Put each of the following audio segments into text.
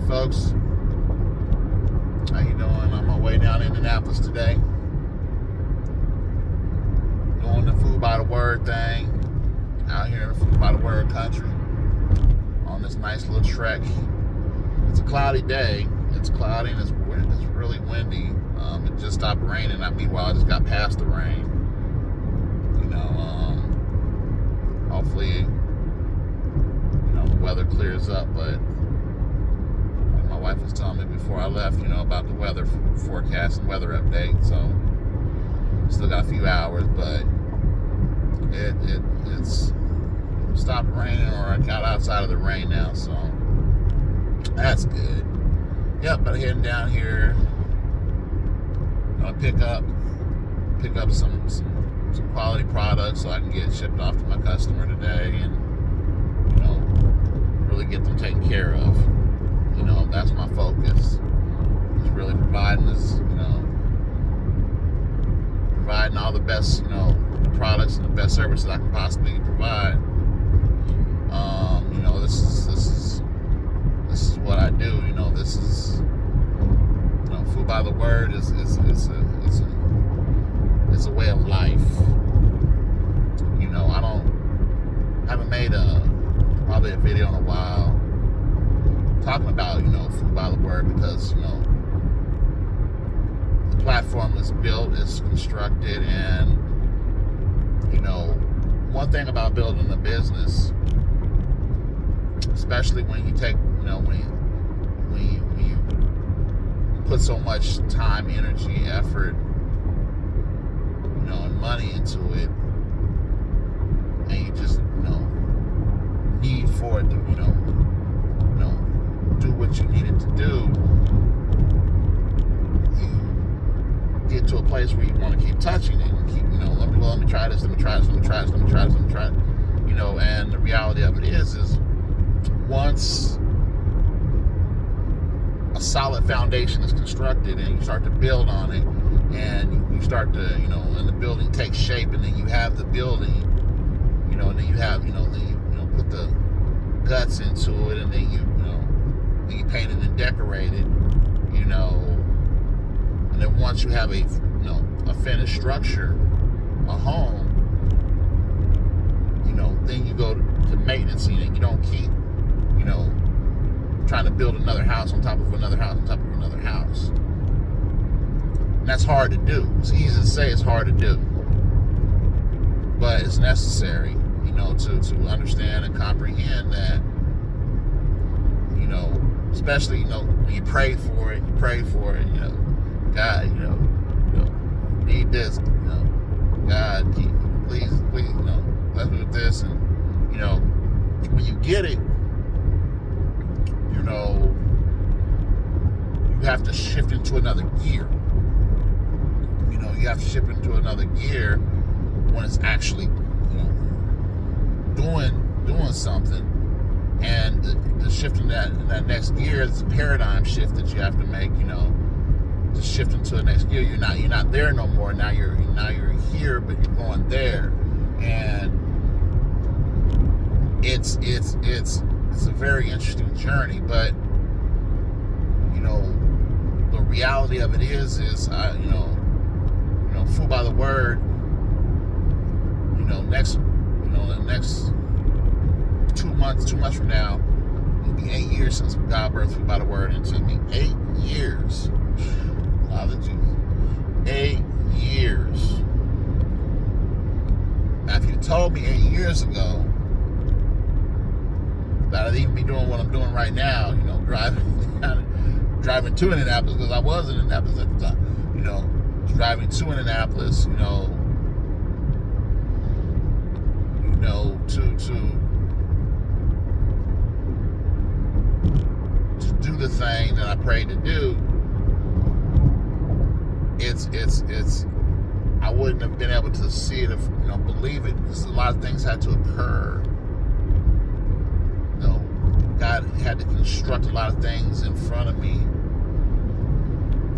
folks. How you doing? I'm on my way down to Indianapolis today. Doing the Food by the Word thing. Out here in Food by the Word country. On this nice little trek. It's a cloudy day. It's cloudy and it's really windy. It just stopped raining. Meanwhile, I just got past the rain. Hopefully, the weather clears up, but my wife was telling me before I left, about the weather forecast and weather update, so still got a few hours, but it's stopped raining, or I got outside of the rain now, so that's good. Yep, but heading down here, gonna pick up some quality products so I can get shipped off to my customer today, and really get them taken care of. That's my focus. Is really providing this, providing all the best, products and the best services I can possibly provide. This is what I do. This is Food by the Word is a way of life. I haven't made probably a video in a while talking about Food by the Word, because the platform is built, it's constructed, and one thing about building a business, especially when you take when you put so much time, energy, effort, and money into it, and you just need for it to do what you need it to do, you get to a place where you want to keep touching it and keep let me try this, and the reality of it is once a solid foundation is constructed and you start to build on it, and you start to and the building takes shape, and then you have the building, and then you have put the guts into it, and then you paint it and decorate it, and then once you have a finished structure, a home, then you go to maintenance, and you don't keep trying to build another house on top of another house on top of another house. And that's hard to do. It's easy to say, it's hard to do, but it's necessary, to understand and comprehend that, especially, when you pray for it, God, need this, God, please, bless me with this, and, when you get it, you have to shift into another gear. You have to shift into another gear when it's actually, doing something. And the shift in that next gear is a paradigm shift that you have to make, to shift into the next gear. You're not there no more. Now you're here, but you're going there. And it's a very interesting journey, but the reality of it is Food by the Word, the next 2 months from now, it'll be 8 years since God birthed Food by the Word into me. 8 years. Hallelujah. 8 years. Now, if you told me 8 years ago that I'd even be doing what I'm doing right now, driving to Indianapolis, because I was in Indianapolis at the time, driving to Indianapolis, to do the thing that I prayed to do, it's I wouldn't have been able to see it, believe it, because a lot of things had to occur. God had to construct a lot of things in front of me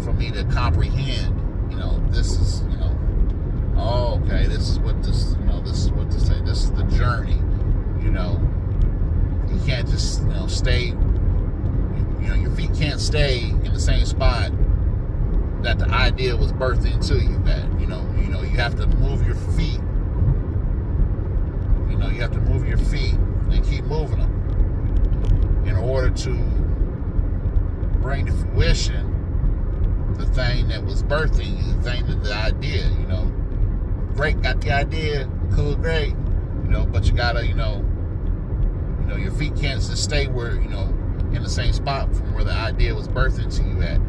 for me to comprehend. This is, okay, this is what this is what to say. This is the journey. You can't just, stay, your feet can't stay in the same spot that the idea was birthed into you at. You have to move your feet. You have to move your feet and keep moving them in order to bring to fruition the thing that was birthing you, the thing that the idea, great, got the idea, cool, great, but you gotta, your feet can't just stay where, in the same spot from where the idea was birthed into you at.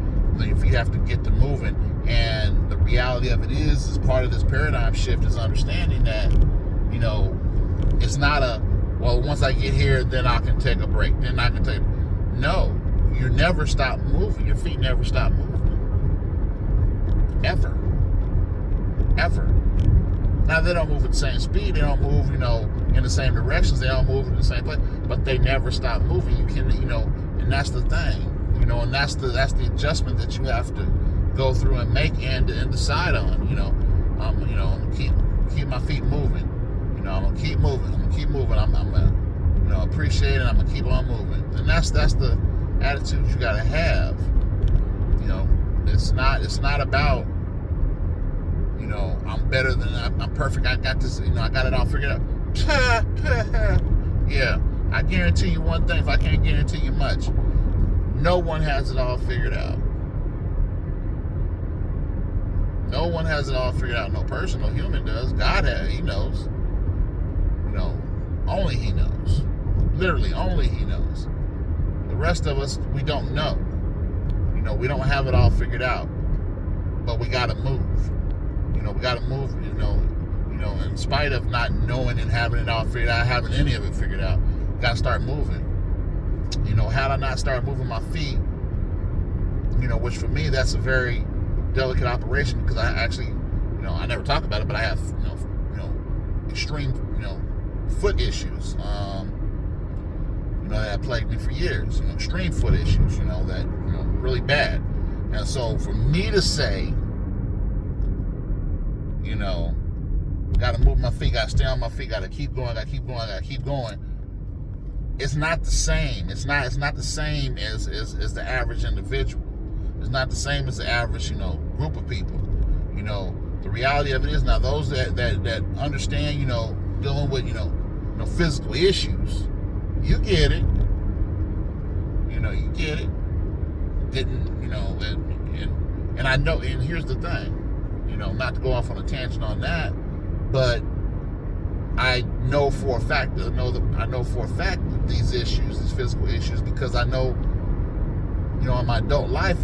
Your feet have to get to moving. And the reality of it is part of this paradigm shift is understanding that, it's not once I get here, then I can take a break. Then I can take. No, you never stop moving. Your feet never stop moving. Ever. Now, they don't move at the same speed. They don't move, in the same directions. They don't move in the same place. But they never stop moving. You can, and that's the thing. And that's the adjustment that you have to go through and make and decide on. I'm gonna keep my feet moving. I'm gonna keep moving. I'm gonna appreciate it. I'm gonna keep on moving. And that's the attitude you gotta have. It's not about I'm better than I'm perfect. I got this. I got it all figured out. Yeah, I guarantee you one thing. If I can't guarantee you much, no one has it all figured out. No one has it all figured out. No person, no human does. God has. He knows. Only He knows. Literally, only He knows. The rest of us, we don't know. We don't have it all figured out. But we got to move. We got to move, in spite of not knowing and having it all figured out, having any of it figured out, got to start moving. Had I not started moving my feet, which for me, that's a very delicate operation because I actually, I never talk about it, but I have, extreme, foot issues, that have plagued me for years, extreme foot issues, that, really bad. And so for me to say, got to move my feet, got to stay on my feet, got to keep going, it's not the same. It's not the same as the average individual. It's not the same as the average, group of people. The reality of it is now those that understand, dealing with, physical issues, you get it. You get it. Didn't, and I know, and here's the thing, not to go off on a tangent on that, but I know for a fact that these issues, these physical issues, because I know, in my adult life,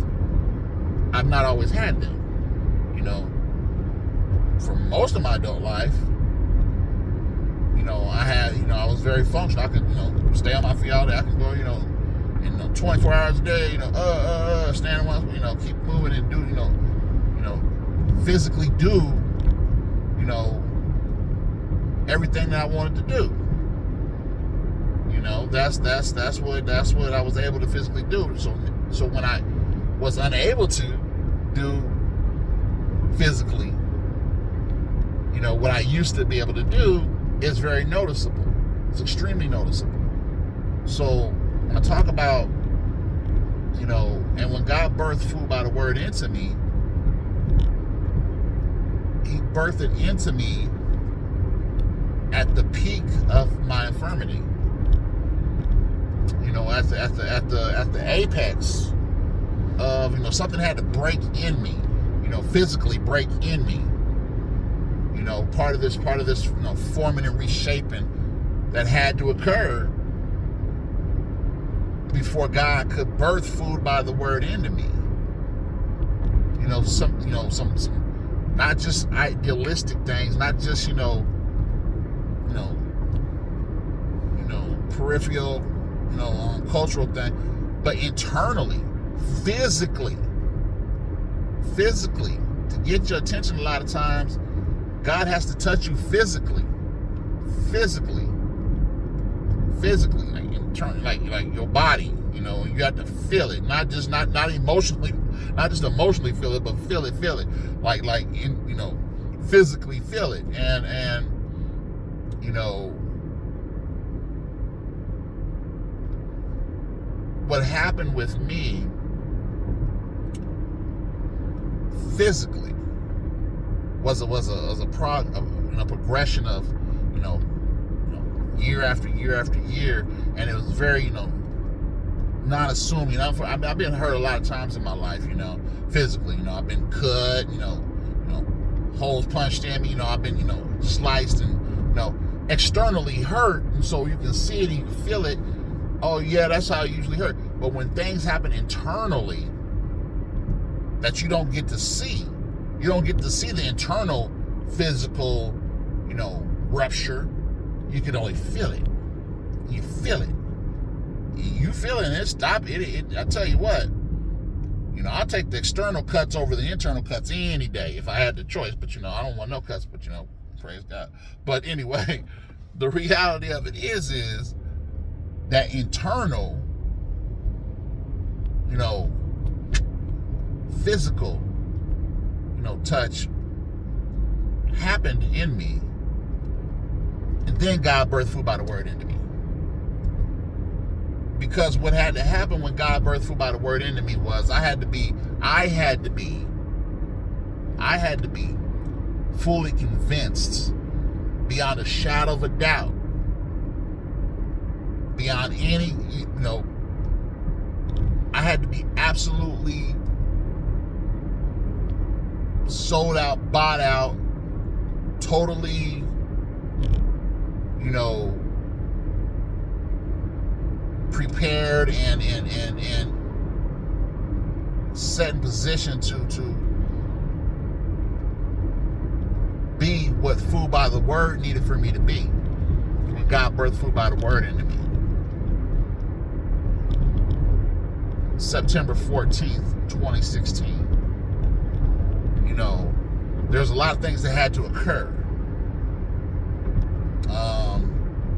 I've not always had them. For most of my adult life, I was very functional. I could, stay on my feet all day. I could go, 24 hours a day, stand on, keep moving and do, physically do, everything that I wanted to do. That's what I was able to physically do. So when I was unable to do physically, what I used to be able to do is very noticeable. It's extremely noticeable. So when I talk about, and when God birthed food by the word into me, He birthed it into me at the peak of my infirmity. At the apex of, something had to break in me, physically break in me. Part of this, forming and reshaping that had to occur before God could birth food by the word into me. Some not just idealistic things, not just, peripheral, cultural thing, but internally, physically, to get your attention a lot of times, God has to touch you physically, like internally, like your body, you have to feel it, not just emotionally, not just emotionally feel it, but feel it, physically feel it, and what happened with me physically was a progression of, year after year after year, and it was very, not assuming. I've been hurt a lot of times in my life, physically. I've been cut, holes punched in me. I've been, sliced and, externally hurt, and so you can see it, you can feel it. Oh yeah, that's how it usually hurt. But when things happen internally that you don't get to see, you don't get to see the internal physical, rupture. You can only feel it. You feel it. You feel it, and it stop it. I tell you what, I'll take the external cuts over the internal cuts any day if I had the choice. But I don't want no cuts. But praise God. But anyway, the reality of it is that internal, physical, touch happened in me, and then God birthed Food by the Word into me. Because what had to happen when God birthed Food by the Word into me was I had to be fully convinced, beyond a shadow of a doubt, beyond any, I had to be absolutely sold out, bought out, totally, prepared and set in position to be what Food by the Word needed for me to be when God birthed Food by the Word into me. September 14th, 2016. There's a lot of things that had to occur.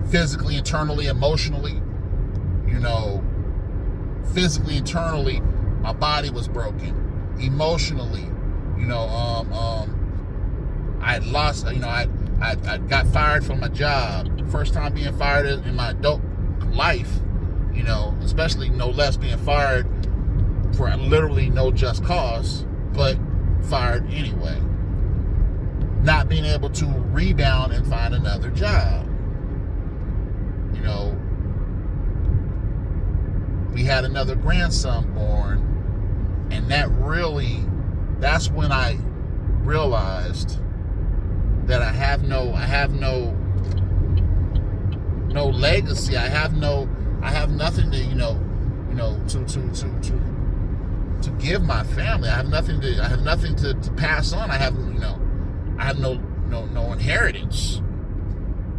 Physically, internally, emotionally. Physically, internally, my body was broken. Emotionally, I had lost, I got fired from my job. First time being fired in my adult life, especially no less being fired for literally no just cause, but fired anyway. Not being able to rebound and find another job. We had another grandson born, and that's when I realized that I have no legacy. I have nothing to give my family. I have nothing to pass on. I have no inheritance.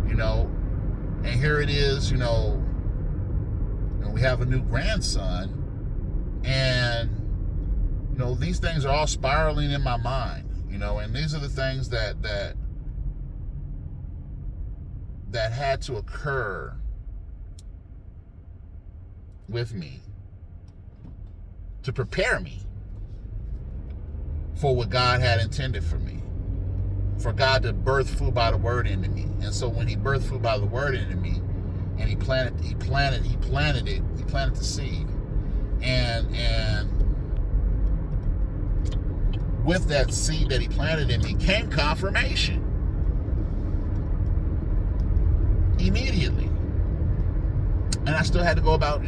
And here it is, we have a new grandson, and these things are all spiraling in my mind, and these are the things that had to occur with me to prepare me for what God had intended for me, for God to birth Food by the Word into me. And so when He birthed Food by the Word into me, and He planted the seed, and with that seed that He planted in me came confirmation immediately. And I still had to go about,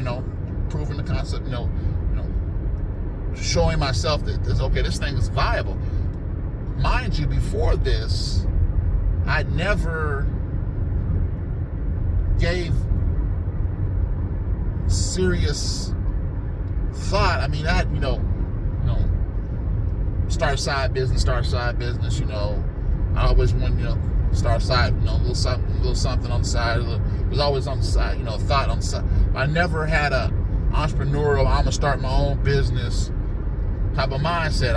proving the concept, showing myself that this thing is viable. Mind you, before this, I never gave serious thought. I mean, I had, start side business. I always wanted, start side, a little something on the side. It was always on the side, thought on the side. I never had a entrepreneurial, I'm gonna start my own business type of mindset.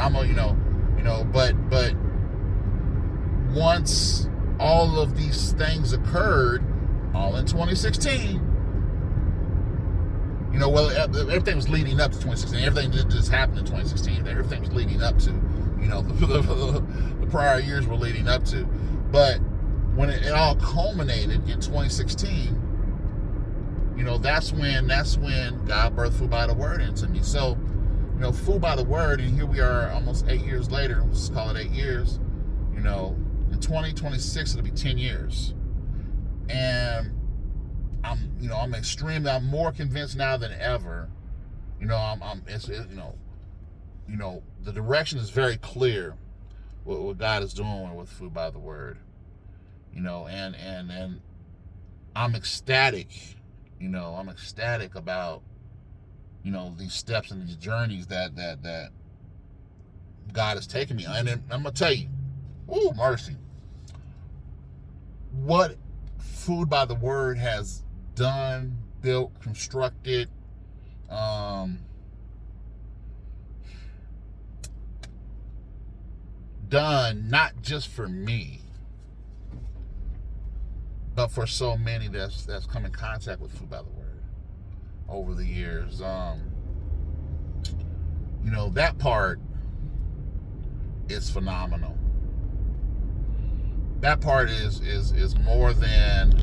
But once all of these things occurred, all in 2016, everything was leading up to 2016. Everything didn't just happen in 2016. Everything was leading up to, the prior years were leading up to. But when it all culminated in 2016, that's when God birthed Food by the Word into me. So, Food by the Word, and here we are almost 8 years later. Let's call it 8 years. In 2026 it'll be 10 years, and I'm more convinced now than ever. The direction is very clear. What God is doing with Food by the Word, and I'm ecstatic. I'm ecstatic about these steps and these journeys that God has taken me. And I'm gonna tell you, mercy, what Food by the Word has done, built, constructed, done not just for me, but for so many that's come in contact with Food by the Word over the years. That part is phenomenal. That part is more than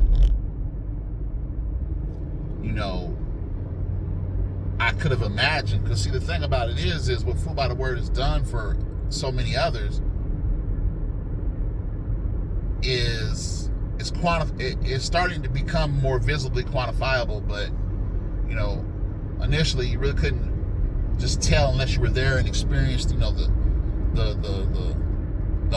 I could have imagined. Because see, the thing about it is what Food by the Word has done for so many others is it's starting to become more visibly quantifiable. But initially you really couldn't just tell unless you were there and experienced the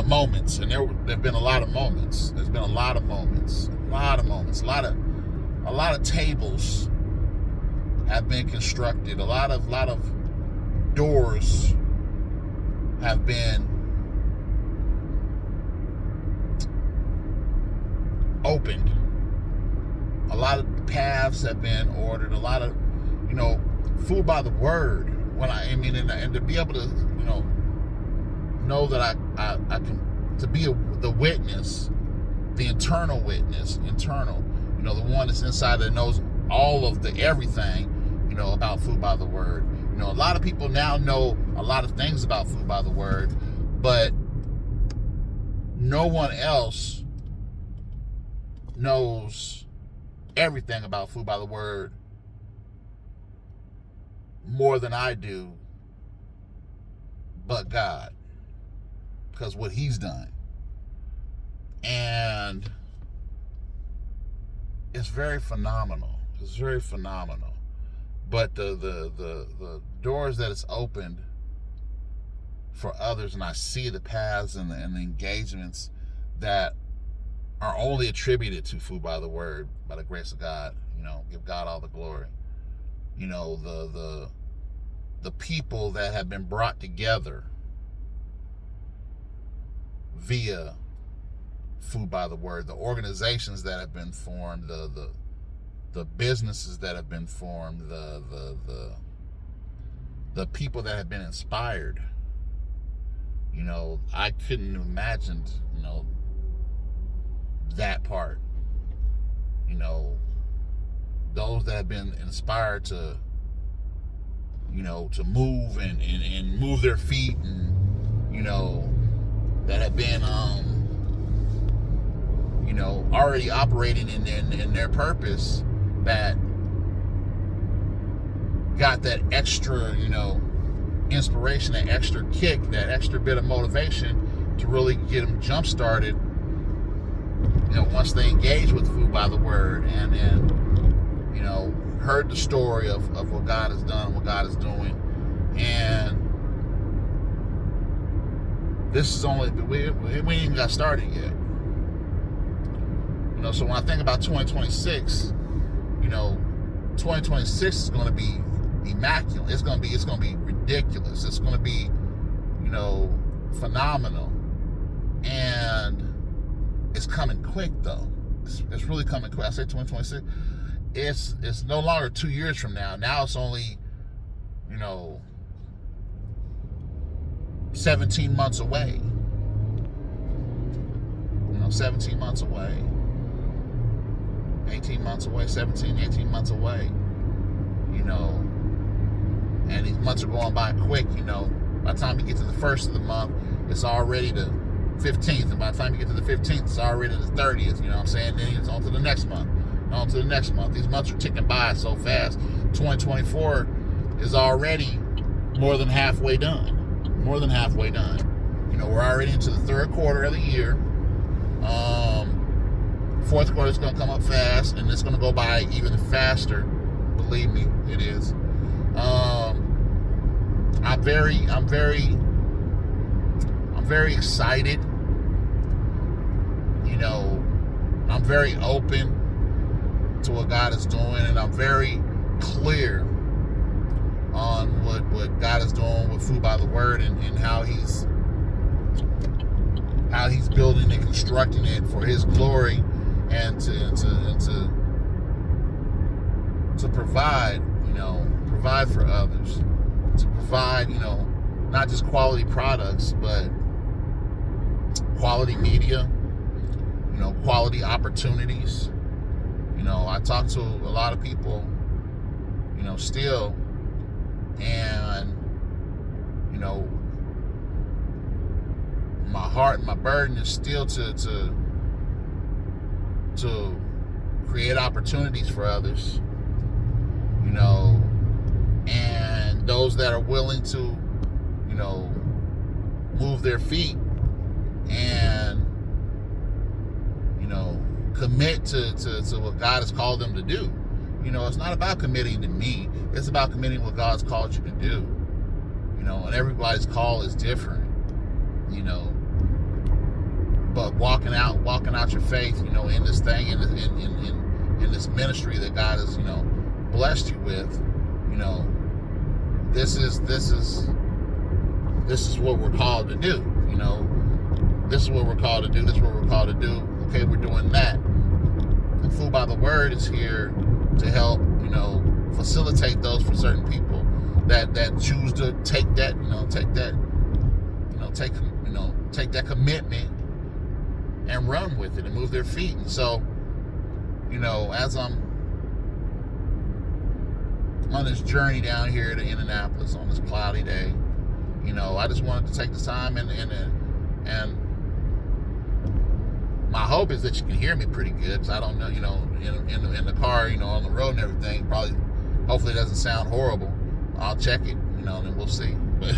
moments. And there've been a lot of moments. There's been a lot of moments. A lot of tables have been constructed. A lot of doors have been opened. A lot of paths have been ordered. A lot of Food by the Word. And to be able to know that I can, to be the witness, the internal witness, the one that's inside that knows all of the everything, about Food by the Word. A lot of people now know a lot of things about Food by the Word, but no one else knows everything about Food by the Word more than I do, but God, because what He's done. And it's very phenomenal. But the doors that it's opened for others, and I see the paths and the engagements that are only attributed to Food by the Word by the grace of God. Give God all the glory. The people that have been brought together via Food by the Word, the organizations that have been formed, the businesses that have been formed, the people that have been inspired. I couldn't have imagined, that part. Those that have been inspired to, to move and move their feet, and, that have been, already operating in their purpose, that got that extra, inspiration, that extra kick, that extra bit of motivation to really get them jump started, once they engage with Food by the Word and heard the story of what God has done, what God is doing. And this is only, we ain't even got started yet. So when I think about 2026, 2026 is going to be immaculate. It's going to be ridiculous. It's going to be, phenomenal. And it's coming quick, though. It's really coming quick. I say 2026. It's no longer 2 years from now. Now it's only, 17 months away. 17 months away. 18 months away, 17, 18 months away, and these months are going by quick. By the time you get to the first of the month, it's already the 15th, and by the time you get to the 15th, it's already the 30th, you know what I'm saying? Then it's on to the next month, These months are ticking by so fast. 2024 is already, more than halfway done. More than halfway done. You know, we're already into the third quarter of the year. Fourth quarter is going to come up fast, and it's going to go by even faster. Believe me, it is. I'm very excited. You know, I'm very open to what God is doing, and I'm very clear on what God is doing with Food by the Word, and how He's building and constructing it for His glory, and to provide, provide for others, to provide, not just quality products, but quality media, quality opportunities. I talk to a lot of people, still, and, my heart and my burden is still to create opportunities for others, and those that are willing to, move their feet and, commit to what God has called them to do. It's not about committing to me. It's about committing what God's called you to do. And everybody's call is different. But walking out your faith, in this thing, in this ministry that God has, blessed you with, this is what we're called to do. This is what we're called to do. This is what we're called to do. Okay, we're doing that. And Food by the Word is here to help, facilitate those for certain people that choose to take that, take that commitment and run with it and move their feet. And so, as I'm on this journey down here to Indianapolis on this cloudy day, I just wanted to take the time and my hope is that you can hear me pretty good, because I don't know, in the car, on the road and everything, hopefully it doesn't sound horrible. I'll check it, and then we'll see. But,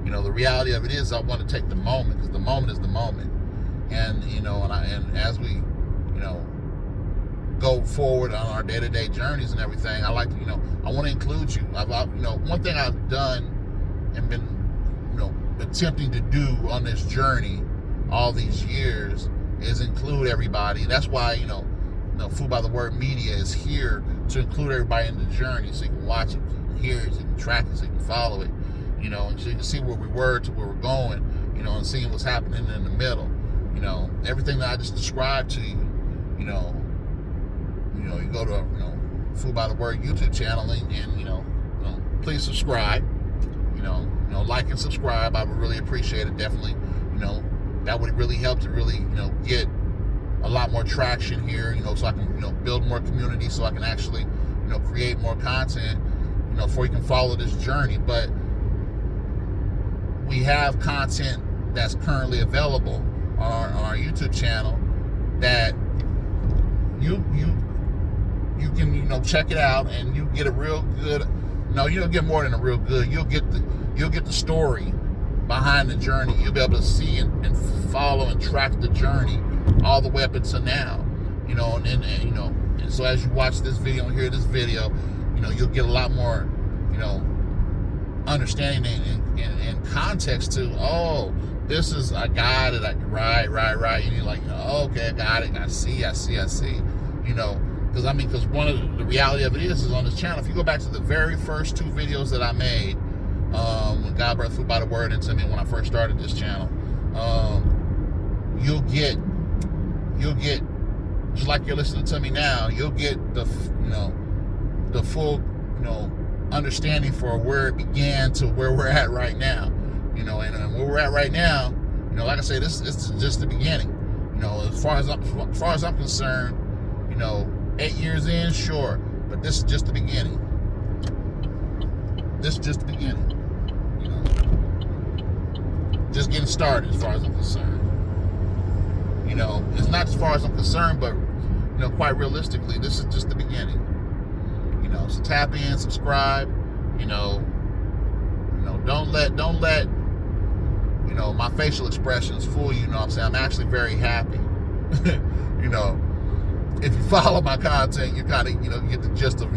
the reality of it is I want to take the moment, because the moment is the moment. And, and as we, go forward on our day-to-day journeys and everything, I like to, I want to include you. One thing I've done and been, attempting to do on this journey all these years is include everybody. That's why, Food by the Word Media is here to include everybody in the journey, so you can watch it, so you can hear it, so you can track it, so you can follow it, and so you can see where we were to where we're going, and seeing what's happening in the middle. Everything that I just described to you, you go to, Food by the Word YouTube channel, and please subscribe, like and subscribe. I would really appreciate it, definitely. That would really help to really, get a lot more traction here, so I can, build more community, so I can actually, create more content, before you can follow this journey. But we have content that's currently available on our YouTube channel that you can, check it out, and you get a real good, you don't get more than a real good, you'll get the story behind the journey. You'll be able to see and follow and track the journey all the way up until now, and so as you watch this video and hear this video, you'll get a lot more, understanding and context to, oh, this is a guy that right, and you're like, okay, I got it, I see, because one of the reality of it is on this channel, if you go back to the very first two videos that I made, when God brought Food by the Word into me, when I first started this channel, you'll get, just like you're listening to me now, you'll get the full, understanding for where it began to where we're at right now, and where we're at right now, like I say, this is just the beginning, as far as I'm concerned, 8 years in, sure, but this is just the beginning. This is just the beginning. Just getting started as far as I'm concerned. It's not as far as I'm concerned, but, quite realistically, this is just the beginning. So tap in, subscribe, don't let my facial expressions fool you. You know what I'm saying? I'm actually very happy. If you follow my content, you kind of, you get the gist of,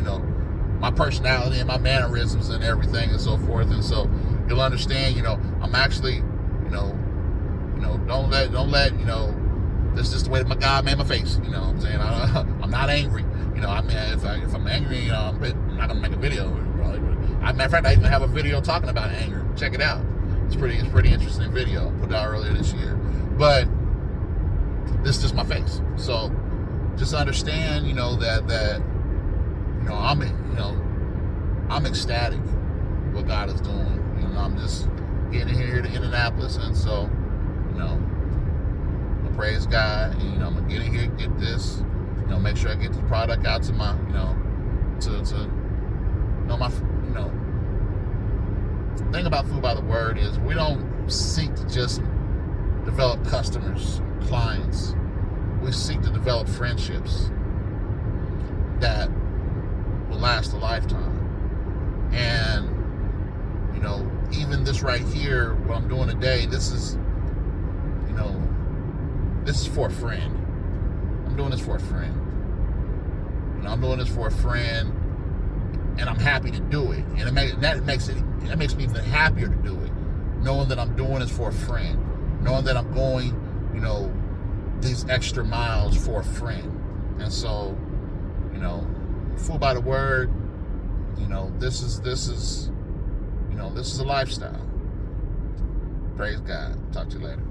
my personality and my mannerisms and everything and so forth. And so you'll understand, I'm actually, don't let, this is just the way that God made my face. You know what I'm saying? I'm not angry. I mean, if I'm angry, I'm not going to make a video. Probably. Matter of fact, I even have a video talking about anger. Check it out. It's pretty interesting video. Put it out earlier this year. But this is just my face. So just understand, that I'm ecstatic what God is doing. I'm just getting here to Indianapolis, and so, I praise God, and I'm gonna get in here, get this, make sure I get the product out to my, thing about Food by the Word is we don't seek to just develop customers, clients. We seek to develop friendships that will last a lifetime. And, even this right here, what I'm doing today, this is for a friend. I'm doing this for a friend. I'm doing this for a friend, and I'm happy to do it. And that makes me even happier to do it, knowing that I'm doing this for a friend, knowing that I'm going, these extra miles for a friend. And so, Food by the Word, this is a lifestyle. Praise God. Talk to you later.